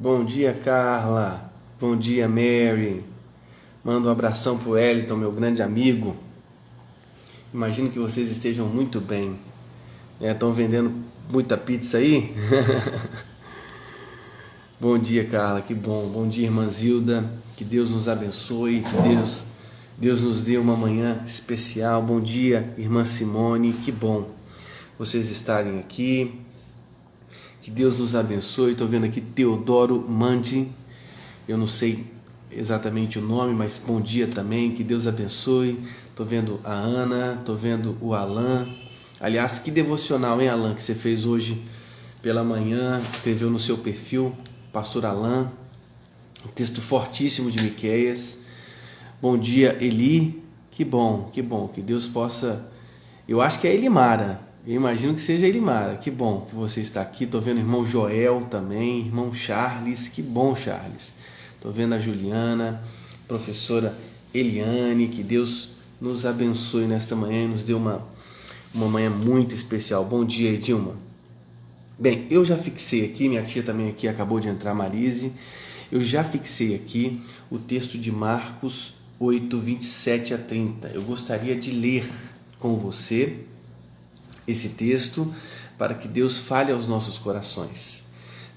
Bom dia, Carla. Bom dia, Mary. Manda um abração pro Wellington, meu grande amigo. Imagino que vocês estejam muito bem. Estão vendendo muita pizza aí? Bom dia, Carla, que bom. Bom dia, irmã Zilda. Que Deus nos abençoe. Que Deus nos dê uma manhã especial. Bom dia, irmã Simone. Que bom vocês estarem aqui. Que Deus nos abençoe. Estou vendo aqui Teodoro Mandi. Eu não sei exatamente o nome, mas bom dia também. Que Deus abençoe. Estou vendo a Ana. Estou vendo o Alan. Aliás, que devocional, hein, Alan, que você fez hoje pela manhã. Escreveu no seu perfil, Pastor Alan. Um texto fortíssimo de Miqueias. Bom dia, Eli. Que bom. Que Deus possa... Eu acho que é Elimara. Eu imagino que seja Elimara. Que bom que você está aqui. Estou vendo o irmão Joel também, irmão Charles. Que bom, Charles. Estou vendo a Juliana, professora Eliane. Que Deus nos abençoe nesta manhã e nos dê uma manhã muito especial. Bom dia, Edilma. Bem, eu já fixei aqui, minha tia também aqui acabou de entrar, Marise. Eu já fixei aqui o texto de Marcos 8, 27 a 30. Eu gostaria de ler com você esse texto para que Deus fale aos nossos corações.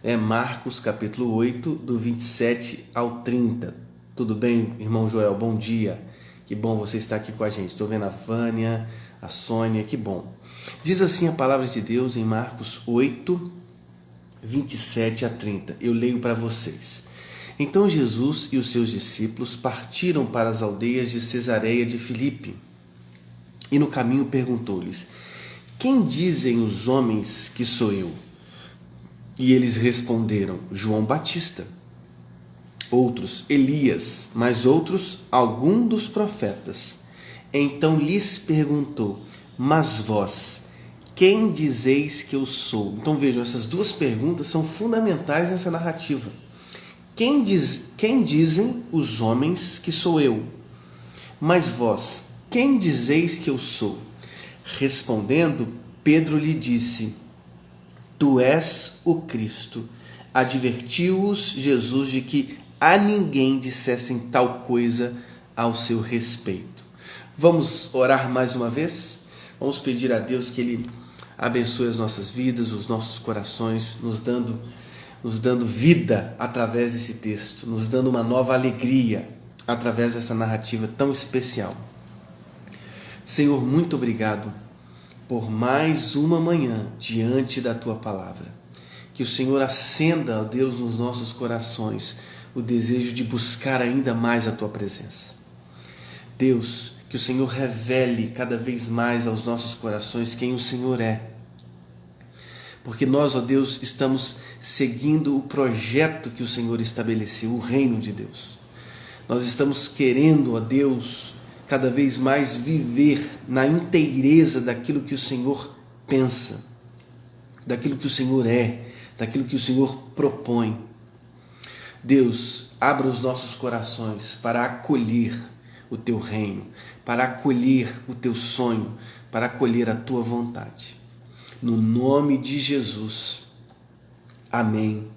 É Marcos capítulo 8, do 27 ao 30. Tudo bem, irmão Joel? Bom dia. Que bom você estar aqui com a gente. Estou vendo a Vânia, a Sônia, que bom. Diz assim a palavra de Deus em Marcos 8, 27 a 30. Eu leio para vocês. Então Jesus e os seus discípulos partiram para as aldeias de Cesareia de Filipe. E no caminho perguntou-lhes: quem dizem os homens que sou eu? E eles responderam: João Batista. Outros, Elias, mas outros, algum dos profetas. Então lhes perguntou: mas vós, quem dizeis que eu sou? Então vejam, essas duas perguntas são fundamentais nessa narrativa. Quem dizem os homens que sou eu? Mas vós, quem dizeis que eu sou? Respondendo, Pedro lhe disse: tu és o Cristo. Advertiu-os Jesus de que a ninguém dissessem tal coisa ao seu respeito. Vamos orar mais uma vez? Vamos pedir a Deus que Ele abençoe as nossas vidas, os nossos corações, nos dando vida através desse texto, nos dando uma nova alegria através dessa narrativa tão especial. Senhor, muito obrigado por mais uma manhã diante da Tua Palavra. Que o Senhor acenda, ó Deus, nos nossos corações o desejo de buscar ainda mais a Tua presença. Deus, que o Senhor revele cada vez mais aos nossos corações quem o Senhor é. Porque nós, ó Deus, estamos seguindo o projeto que o Senhor estabeleceu, o reino de Deus. Nós estamos querendo, ó Deus, cada vez mais viver na inteireza daquilo que o Senhor pensa, daquilo que o Senhor é, daquilo que o Senhor propõe. Deus, abra os nossos corações para acolher o Teu reino, para acolher o Teu sonho, para acolher a Tua vontade. No nome de Jesus. Amém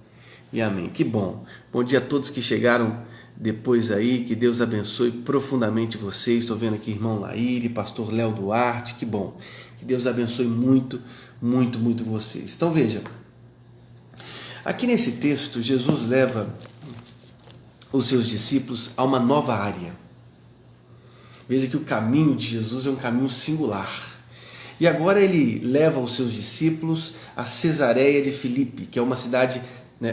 e amém. Que bom. Bom dia a todos que chegaram depois aí. Que Deus abençoe profundamente vocês. Estou vendo aqui irmão Laíre, pastor Léo Duarte. Que bom. Que Deus abençoe muito, muito, muito vocês. Então veja. Aqui nesse texto, Jesus leva os seus discípulos a uma nova área. Veja que o caminho de Jesus é um caminho singular. E agora ele leva os seus discípulos a Cesareia de Filipe, que é uma cidade,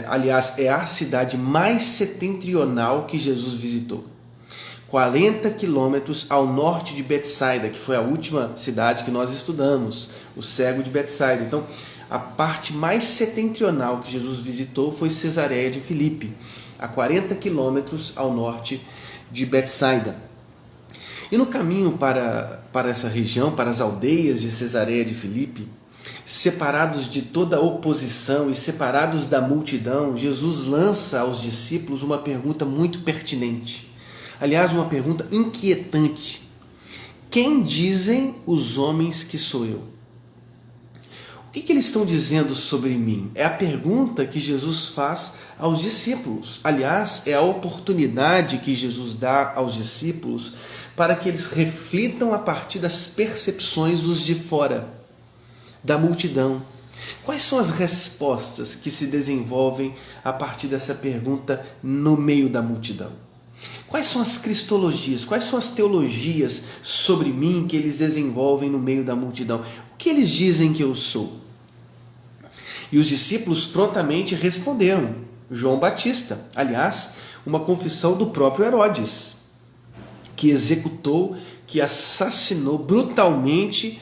aliás, é a cidade mais setentrional que Jesus visitou. 40 quilômetros ao norte de Betsaida, que foi a última cidade que nós estudamos, o cego de Betsaida. Então, a parte mais setentrional que Jesus visitou foi Cesareia de Filipe, a 40 quilômetros ao norte de Betsaida. E no caminho para essa região, para as aldeias de Cesareia de Filipe, separados de toda a oposição e separados da multidão, Jesus lança aos discípulos uma pergunta muito pertinente. Aliás, uma pergunta inquietante. Quem dizem os homens que sou eu? O que eles estão dizendo sobre mim? É a pergunta que Jesus faz aos discípulos. Aliás, é a oportunidade que Jesus dá aos discípulos para que eles reflitam a partir das percepções dos de fora, da multidão. Quais são as respostas que se desenvolvem a partir dessa pergunta no meio da multidão? Quais são as cristologias, quais são as teologias sobre mim que eles desenvolvem no meio da multidão? O que eles dizem que eu sou? E os discípulos prontamente responderam: João Batista. Aliás, uma confissão do próprio Herodes, que executou, que assassinou brutalmente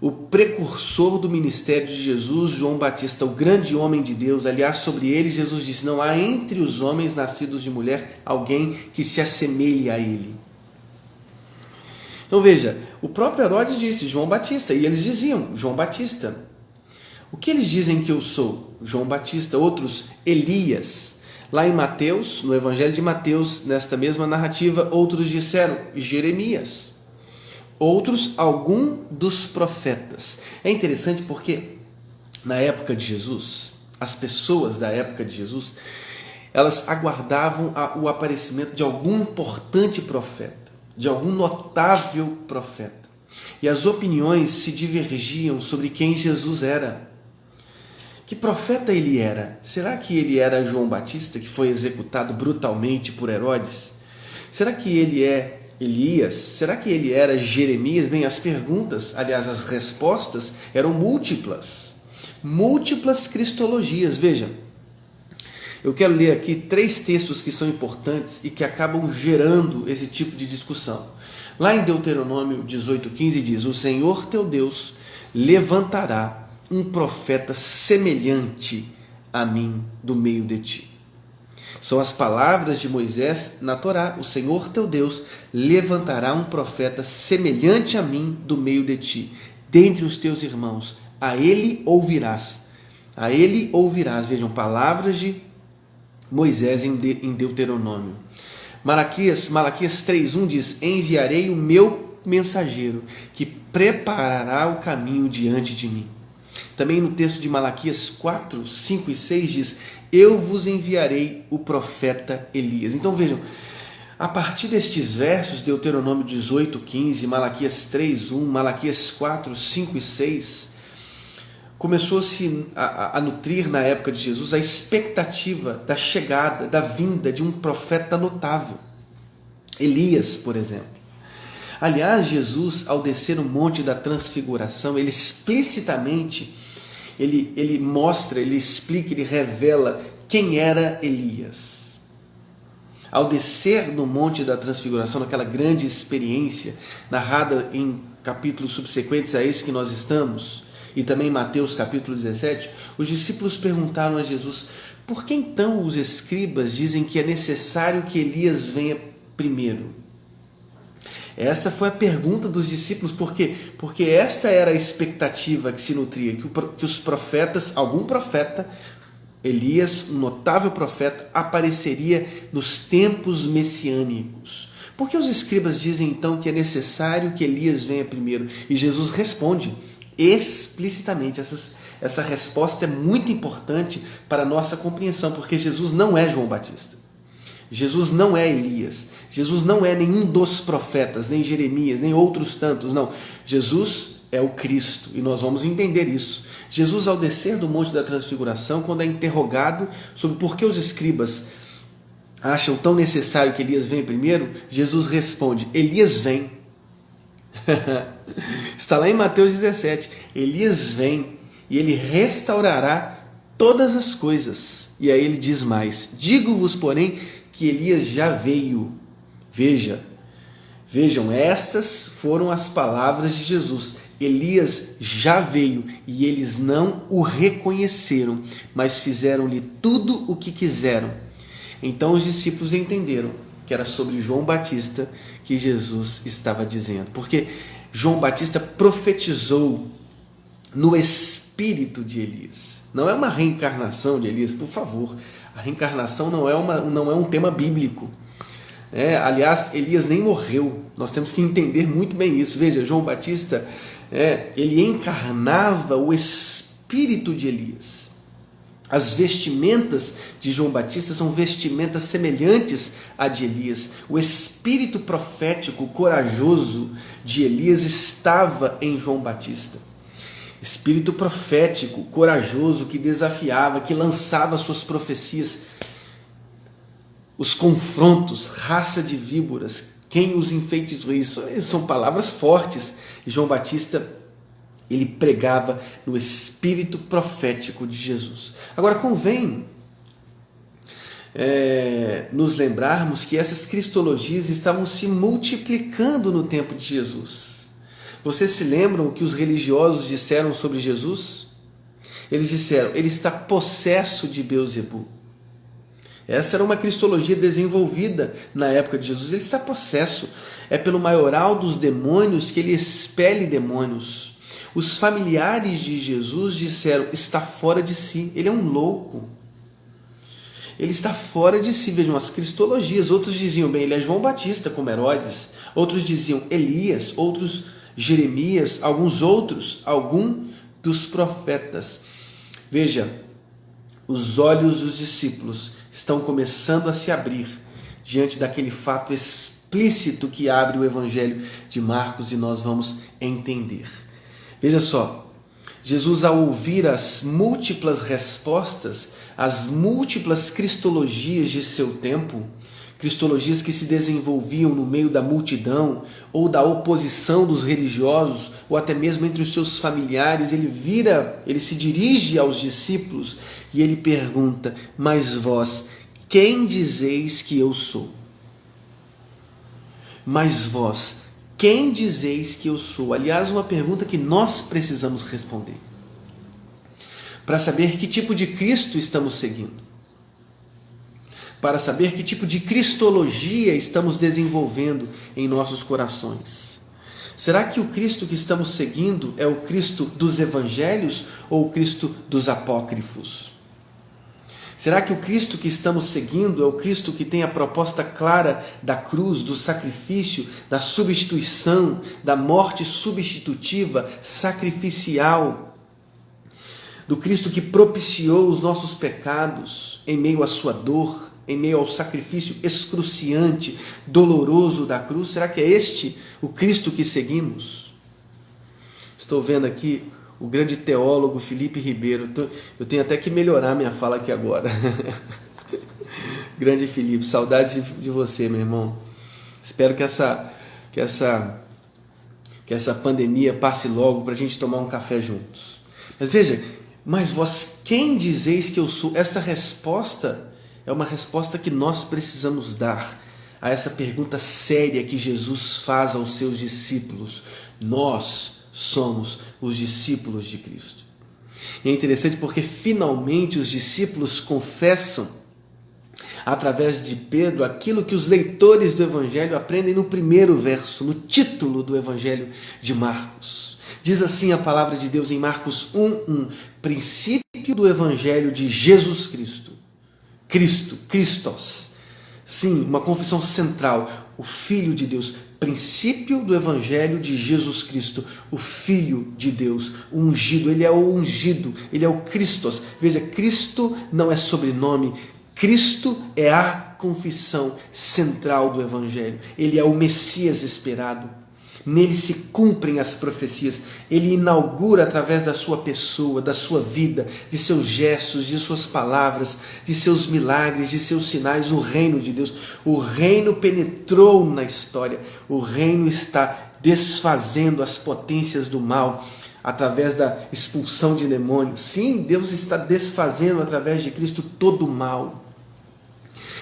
o precursor do ministério de Jesus, João Batista, o grande homem de Deus. Aliás, sobre ele Jesus disse: não há entre os homens nascidos de mulher alguém que se assemelhe a ele. Então veja, o próprio Herodes disse João Batista, e eles diziam João Batista. O que eles dizem que eu sou? João Batista. Outros, Elias. Lá em Mateus, no Evangelho de Mateus, nesta mesma narrativa, outros disseram Jeremias. Outros, algum dos profetas. É interessante porque na época de Jesus, as pessoas da época de Jesus, elas aguardavam o aparecimento de algum importante profeta, de algum notável profeta. E as opiniões se divergiam sobre quem Jesus era. Que profeta ele era? Será que ele era João Batista, que foi executado brutalmente por Herodes? Será que ele é Elias? Será que ele era Jeremias? Bem, as perguntas, aliás, as respostas eram múltiplas. Múltiplas cristologias. Veja, eu quero ler aqui 3 textos que são importantes e que acabam gerando esse tipo de discussão. Lá em Deuteronômio 18:15 diz: o Senhor teu Deus levantará um profeta semelhante a mim do meio de ti. São as palavras de Moisés na Torá. O Senhor teu Deus levantará um profeta semelhante a mim do meio de ti, dentre os teus irmãos. A ele ouvirás. A ele ouvirás. Vejam, palavras de Moisés em Deuteronômio. Malaquias 3:1 diz: enviarei o meu mensageiro, que preparará o caminho diante de mim. Também no texto de Malaquias 4, 5 e 6 diz: eu vos enviarei o profeta Elias. Então vejam, a partir destes versos, Deuteronômio 18:15, Malaquias 3:1, Malaquias 4, 5 e 6, começou-se a nutrir na época de Jesus a expectativa da chegada, da vinda de um profeta notável. Elias, por exemplo. Aliás, Jesus, ao descer o monte da transfiguração, ele explicitamente, ele mostra, ele explica, ele revela quem era Elias. Ao descer no monte da transfiguração, naquela grande experiência, narrada em capítulos subsequentes a esse que nós estamos, e também em Mateus capítulo 17, os discípulos perguntaram a Jesus: por que então os escribas dizem que é necessário que Elias venha primeiro? Essa foi a pergunta dos discípulos, por quê? Porque esta era a expectativa que se nutria, que os profetas, algum profeta, Elias, um notável profeta, apareceria nos tempos messiânicos. Por que os escribas dizem então que é necessário que Elias venha primeiro? E Jesus responde explicitamente. Essa resposta é muito importante para a nossa compreensão, porque Jesus não é João Batista. Jesus não é Elias, Jesus não é nenhum dos profetas, nem Jeremias, nem outros tantos, não. Jesus é o Cristo, e nós vamos entender isso. Jesus, ao descer do Monte da Transfiguração, quando é interrogado sobre por que os escribas acham tão necessário que Elias venha primeiro, Jesus responde: Elias vem. Está lá em Mateus 17, Elias vem e ele restaurará todas as coisas. E aí ele diz mais: digo-vos, porém, que Elias já veio. Vejam, estas foram as palavras de Jesus. Elias já veio e eles não o reconheceram, mas fizeram-lhe tudo o que quiseram. Então os discípulos entenderam que era sobre João Batista que Jesus estava dizendo, porque João Batista profetizou no espírito de Elias. Não é uma reencarnação de Elias, por favor. A reencarnação não é um tema bíblico. Aliás, Elias nem morreu. Nós temos que entender muito bem isso. Veja, João Batista, ele encarnava o espírito espírito de Elias. As vestimentas de João Batista são vestimentas semelhantes à de Elias. O espírito profético corajoso de Elias estava em João Batista. Espírito profético corajoso que desafiava, que lançava suas profecias, os confrontos, raça de víboras, quem os enfeitiçou? Isso são palavras fortes. E João Batista, ele pregava no espírito profético de Jesus. Agora convém nos lembrarmos que essas cristologias estavam se multiplicando no tempo de Jesus. Vocês se lembram o que os religiosos disseram sobre Jesus? Eles disseram, ele está possesso de Beelzebul. Essa era uma cristologia desenvolvida na época de Jesus. Ele está possesso. É pelo maioral dos demônios que ele expele demônios. Os familiares de Jesus disseram, está fora de si. Ele é um louco. Ele está fora de si. Vejam as cristologias. Outros diziam, bem, ele é João Batista, como Herodes. Outros diziam Elias. Outros Jeremias. Alguns dos profetas. Veja, os olhos dos discípulos estão começando a se abrir diante daquele fato explícito que abre o Evangelho de Marcos e nós vamos entender. Veja só, Jesus, ao ouvir as múltiplas respostas, as múltiplas cristologias de seu tempo, cristologias que se desenvolviam no meio da multidão ou da oposição dos religiosos ou até mesmo entre os seus familiares, ele se dirige aos discípulos e ele pergunta, mas vós, quem dizeis que eu sou? Mas vós, quem dizeis que eu sou? Aliás, uma pergunta que nós precisamos responder para saber que tipo de Cristo estamos seguindo, para saber que tipo de cristologia estamos desenvolvendo em nossos corações. Será que o Cristo que estamos seguindo é o Cristo dos evangelhos ou o Cristo dos apócrifos? Será que o Cristo que estamos seguindo é o Cristo que tem a proposta clara da cruz, do sacrifício, da substituição, da morte substitutiva, sacrificial, do Cristo que propiciou os nossos pecados em meio à sua dor, em meio ao sacrifício excruciante, doloroso da cruz? Será que é este o Cristo que seguimos? Estou vendo aqui o grande teólogo Felipe Ribeiro. Eu tenho até que melhorar minha fala aqui agora. Grande Felipe, saudades de você, meu irmão. Espero que essa pandemia passe logo para a gente tomar um café juntos. Mas veja, mas vós quem dizeis que eu sou? Esta resposta é uma resposta que nós precisamos dar a essa pergunta séria que Jesus faz aos seus discípulos. Nós somos os discípulos de Cristo. E é interessante porque finalmente os discípulos confessam, através de Pedro, aquilo que os leitores do Evangelho aprendem no primeiro verso, no título do Evangelho de Marcos. Diz assim a palavra de Deus em Marcos 1:1, princípio do Evangelho de Jesus Cristo. Christos. Sim, uma confissão central, o Filho de Deus, princípio do Evangelho de Jesus Cristo, o Filho de Deus, o ungido, ele é o ungido, ele é o Christos. Veja, Cristo não é sobrenome, Cristo é a confissão central do Evangelho, ele é o Messias esperado. Nele se cumprem as profecias. Ele inaugura através da sua pessoa, da sua vida, de seus gestos, de suas palavras, de seus milagres, de seus sinais, o reino de Deus. O reino penetrou na história. O reino está desfazendo as potências do mal através da expulsão de demônios. Sim, Deus está desfazendo através de Cristo todo o mal.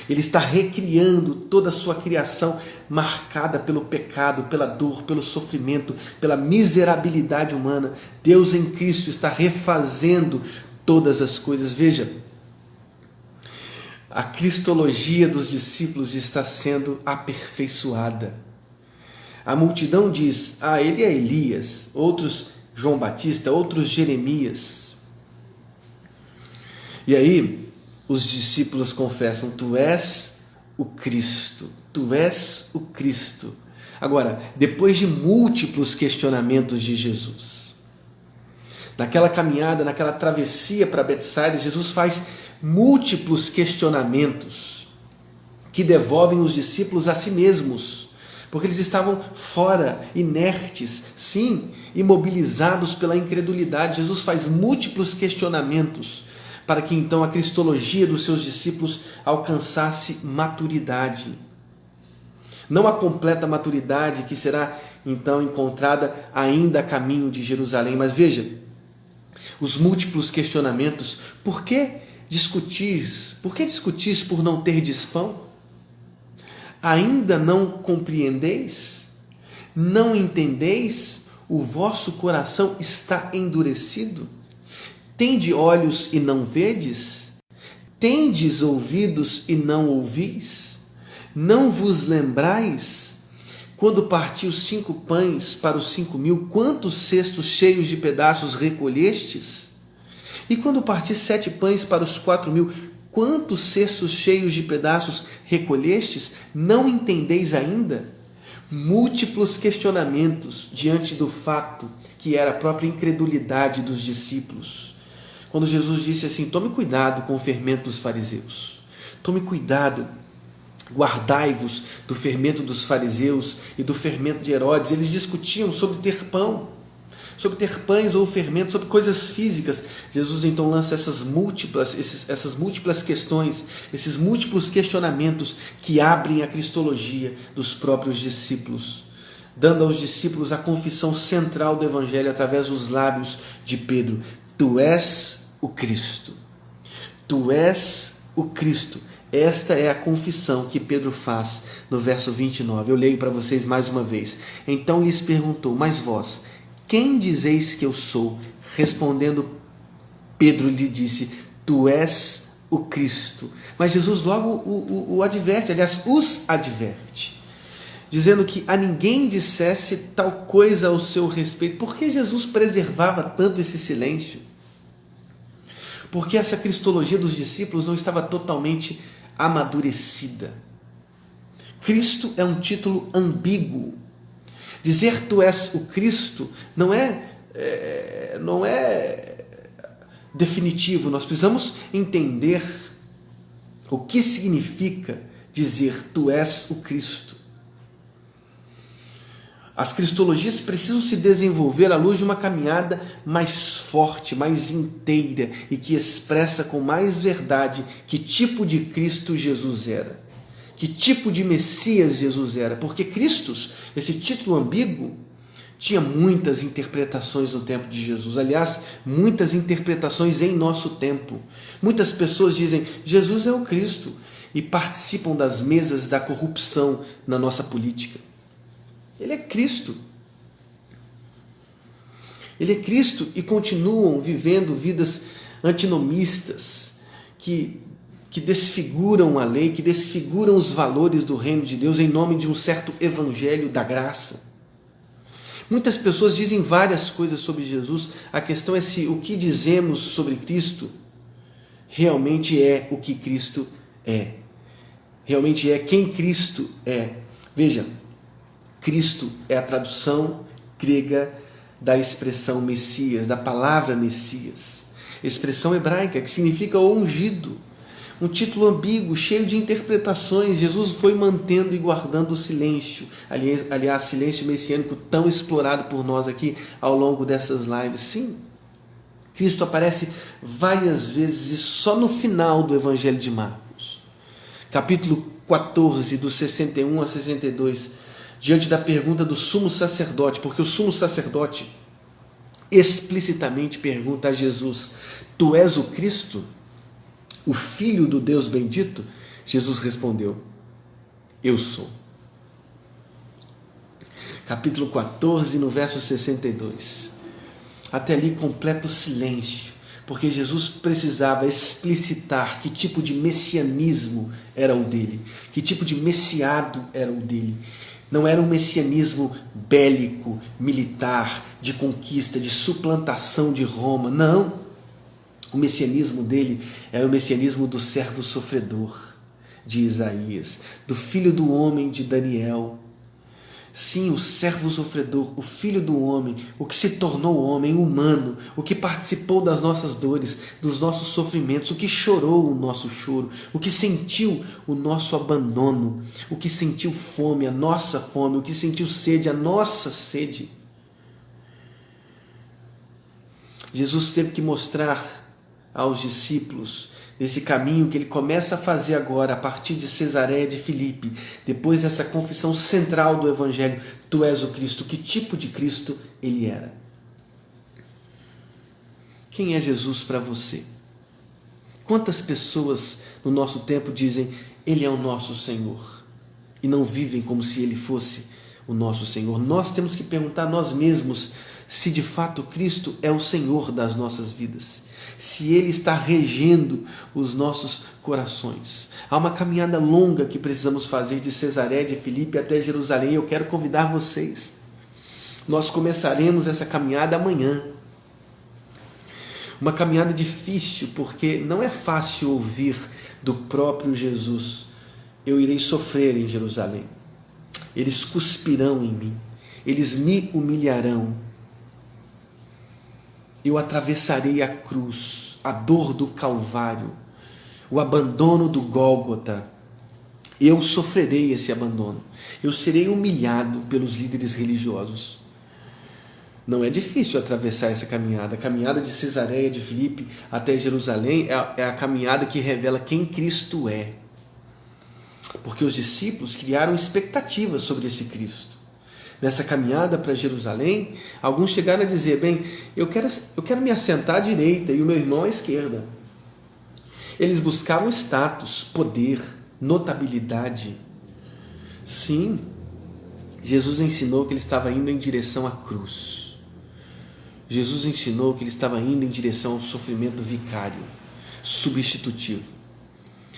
Ele está recriando toda a sua criação marcada pelo pecado, pela dor, pelo sofrimento, pela miserabilidade humana. Deus em Cristo está refazendo todas as coisas. Veja, a cristologia dos discípulos está sendo aperfeiçoada. A multidão diz, ele é Elias, outros João Batista, outros Jeremias. E aí, os discípulos confessam, tu és o Cristo, tu és o Cristo. Agora, depois de múltiplos questionamentos de Jesus, Naquela caminhada, naquela travessia para Betsaida, Jesus faz múltiplos questionamentos que devolvem os discípulos a si mesmos, porque eles estavam fora, inertes, sim, imobilizados pela incredulidade. Jesus faz múltiplos questionamentos para que então a cristologia dos seus discípulos alcançasse maturidade. Não a completa maturidade que será então encontrada ainda a caminho de Jerusalém, mas veja, os múltiplos questionamentos. Por que discutis? Por que discutis por não terdes pão? Ainda não compreendeis? Não entendeis? O vosso coração está endurecido? Tende olhos e não vedes? Tendes ouvidos e não ouvis? Não vos lembrais? Quando parti os 5 pães para os 5.000, quantos cestos cheios de pedaços recolhestes? E quando parti 7 pães para os 4.000, quantos cestos cheios de pedaços recolhestes? Não entendeis ainda? Múltiplos questionamentos diante do fato que era a própria incredulidade dos discípulos. Quando Jesus disse assim: tome cuidado com o fermento dos fariseus. Tome cuidado, guardai-vos do fermento dos fariseus e do fermento de Herodes. Eles discutiam sobre ter pão, sobre ter pães ou fermento, sobre coisas físicas. Jesus então lança essas múltiplas questões, esses múltiplos questionamentos que abrem a cristologia dos próprios discípulos, dando aos discípulos a confissão central do Evangelho através dos lábios de Pedro: tu és o Cristo. Tu és o Cristo. Esta é a confissão que Pedro faz no verso 29. Eu leio para vocês mais uma vez. Então lhes perguntou: mas vós, quem dizeis que eu sou? Respondendo, Pedro lhe disse: tu és o Cristo. Mas Jesus logo o adverte, aliás, os adverte, dizendo que a ninguém dissesse tal coisa ao seu respeito. Por que Jesus preservava tanto esse silêncio? Porque essa cristologia dos discípulos não estava totalmente amadurecida. Cristo é um título ambíguo. Dizer tu és o Cristo não é definitivo. Nós precisamos entender o que significa dizer tu és o Cristo. As cristologias precisam se desenvolver à luz de uma caminhada mais forte, mais inteira e que expressa com mais verdade que tipo de Cristo Jesus era, que tipo de Messias Jesus era. Porque Cristos, esse título ambíguo, tinha muitas interpretações no tempo de Jesus. Aliás, muitas interpretações em nosso tempo. Muitas pessoas dizem: Jesus é o Cristo, e participam das mesas da corrupção na nossa política. Ele é Cristo. Ele é Cristo e continuam vivendo vidas antinomistas que desfiguram a lei, que desfiguram os valores do reino de Deus em nome de um certo evangelho da graça. Muitas pessoas dizem várias coisas sobre Jesus. A questão é se o que dizemos sobre Cristo realmente é o que Cristo é. Realmente é quem Cristo é. Veja, Cristo é a tradução grega da expressão Messias, da palavra Messias, expressão hebraica que significa o ungido, um título ambíguo, cheio de interpretações. Jesus foi mantendo e guardando o silêncio, aliás, silêncio messiânico tão explorado por nós aqui ao longo dessas lives. Sim, Cristo aparece várias vezes e só no final do Evangelho de Marcos, capítulo 14, do 61 a 62, diante da pergunta do sumo sacerdote, porque o sumo sacerdote explicitamente pergunta a Jesus: tu és o Cristo, o Filho do Deus bendito? Jesus respondeu: eu sou. Capítulo 14, no verso 62. Até ali completo silêncio, porque Jesus precisava explicitar que tipo de messianismo era o dele, que tipo de messiado era o dele. Não era um messianismo bélico, militar, de conquista, de suplantação de Roma. Não. O messianismo dele era o messianismo do servo sofredor, de Isaías, do filho do homem, de Daniel, Sim, o servo sofredor, o filho do homem, o que se tornou homem, humano, o que participou das nossas dores, dos nossos sofrimentos, o que chorou o nosso choro, o que sentiu o nosso abandono, o que sentiu fome, a nossa fome, o que sentiu sede, a nossa sede. Jesus teve que mostrar aos discípulos nesse caminho que ele começa a fazer agora, a partir de Cesareia de Filipe, depois dessa confissão central do Evangelho: tu és o Cristo. Que tipo de Cristo ele era? Quem é Jesus para você? Quantas pessoas no nosso tempo dizem: ele é o nosso Senhor, e não vivem como se ele fosse o nosso Senhor? Nós temos que perguntar a nós mesmos se de fato Cristo é o Senhor das nossas vidas, se Ele está regendo os nossos corações. Há uma caminhada longa que precisamos fazer de Cesareia de Filipe até Jerusalém. Eu quero convidar vocês. Nós começaremos essa caminhada amanhã. Uma caminhada difícil, porque não é fácil ouvir do próprio Jesus: eu irei sofrer em Jerusalém, eles cuspirão em mim, eles me humilharão, eu atravessarei a cruz, a dor do Calvário, o abandono do Gólgota. Eu sofrerei esse abandono. Eu serei humilhado pelos líderes religiosos. Não é difícil atravessar essa caminhada. A caminhada de Cesareia de Filipe até Jerusalém é a caminhada que revela quem Cristo é. Porque os discípulos criaram expectativas sobre esse Cristo. Nessa caminhada para Jerusalém, alguns chegaram a dizer: bem, eu quero me assentar à direita e o meu irmão à esquerda. Eles buscavam status, poder, notabilidade. Sim, Jesus ensinou que ele estava indo em direção à cruz. Jesus ensinou que ele estava indo em direção ao sofrimento vicário, substitutivo.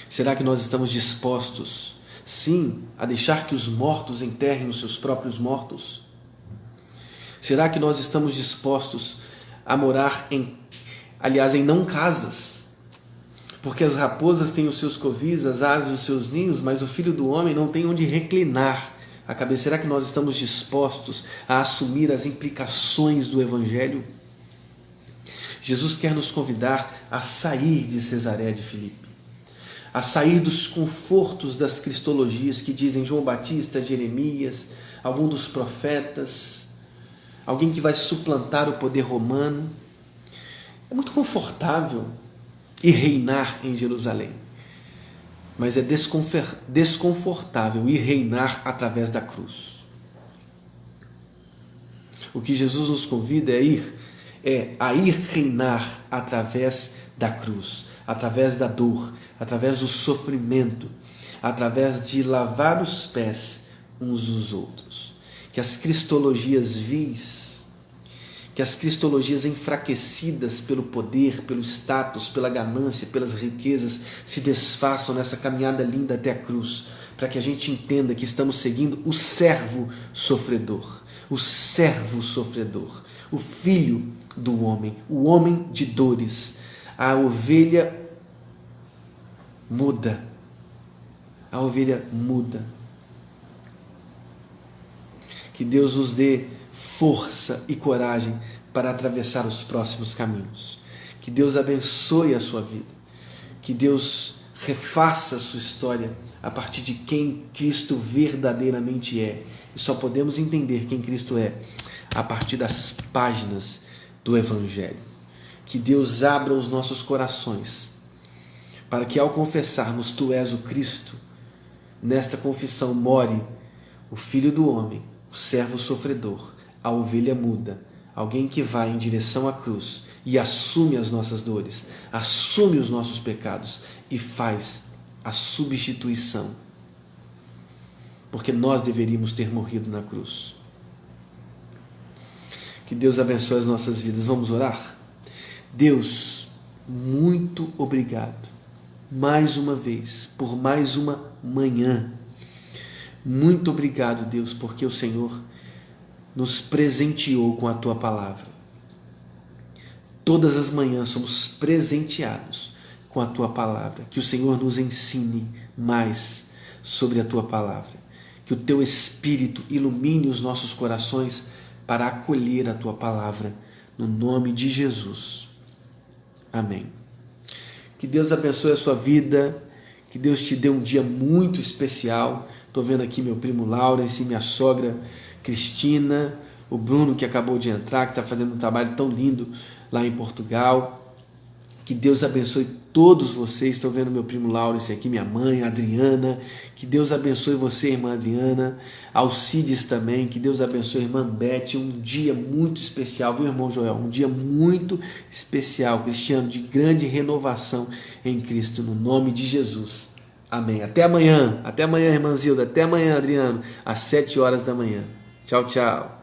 Será que nós estamos dispostos, sim, a deixar que os mortos enterrem os seus próprios mortos? Será que nós estamos dispostos a morar em não casas? Porque as raposas têm os seus covis, as aves os seus ninhos, mas o Filho do Homem não tem onde reclinar a cabeça. Será que nós estamos dispostos a assumir as implicações do Evangelho? Jesus quer nos convidar a sair de Cesareia de Filipe, a sair dos confortos das cristologias que dizem João Batista, Jeremias, algum dos profetas, alguém que vai suplantar o poder romano. É muito confortável ir reinar em Jerusalém, mas é desconfortável ir reinar através da cruz. O que Jesus nos convida a ir reinar através da cruz, através da dor, através do sofrimento, através de lavar os pés uns dos outros. Que as cristologias vis, que as cristologias enfraquecidas pelo poder, pelo status, pela ganância, pelas riquezas, se desfaçam nessa caminhada linda até a cruz, para que a gente entenda que estamos seguindo o servo sofredor, o filho do homem, o homem de dores, a ovelha muda. A ovelha muda. Que Deus nos dê força e coragem para atravessar os próximos caminhos. Que Deus abençoe a sua vida. Que Deus refaça a sua história a partir de quem Cristo verdadeiramente é. E só podemos entender quem Cristo é a partir das páginas do Evangelho. Que Deus abra os nossos corações para que, ao confessarmos Tu és o Cristo, nesta confissão more o Filho do Homem, o servo sofredor, a ovelha muda, alguém que vai em direção à cruz e assume as nossas dores, assume os nossos pecados e faz a substituição, porque nós deveríamos ter morrido na cruz. Que Deus abençoe as nossas vidas. Vamos orar? Deus, muito obrigado mais uma vez por mais uma manhã. Muito obrigado, Deus, porque o Senhor nos presenteou com a Tua palavra. Todas as manhãs somos presenteados com a Tua palavra. Que o Senhor nos ensine mais sobre a Tua palavra. que o teu Espírito ilumine os nossos corações para acolher a tua palavra, no nome de Jesus. Amém. Que Deus abençoe a sua vida, que Deus te dê um dia muito especial. Estou vendo aqui meu primo Laurence, minha sogra Cristina, o Bruno que acabou de entrar, que está fazendo um trabalho tão lindo lá em Portugal. Que Deus abençoe todos vocês. Estou vendo meu primo Laurence aqui, minha mãe, Adriana. Que Deus abençoe você, irmã Adriana. Alcides também. Que Deus abençoe a irmã Beth. Um dia muito especial, viu, irmão Joel? Um dia muito especial, Cristiano, de grande renovação em Cristo, no nome de Jesus. Amém. Até amanhã, irmã Zilda. Até amanhã, Adriano, às 7 horas da manhã. Tchau, tchau.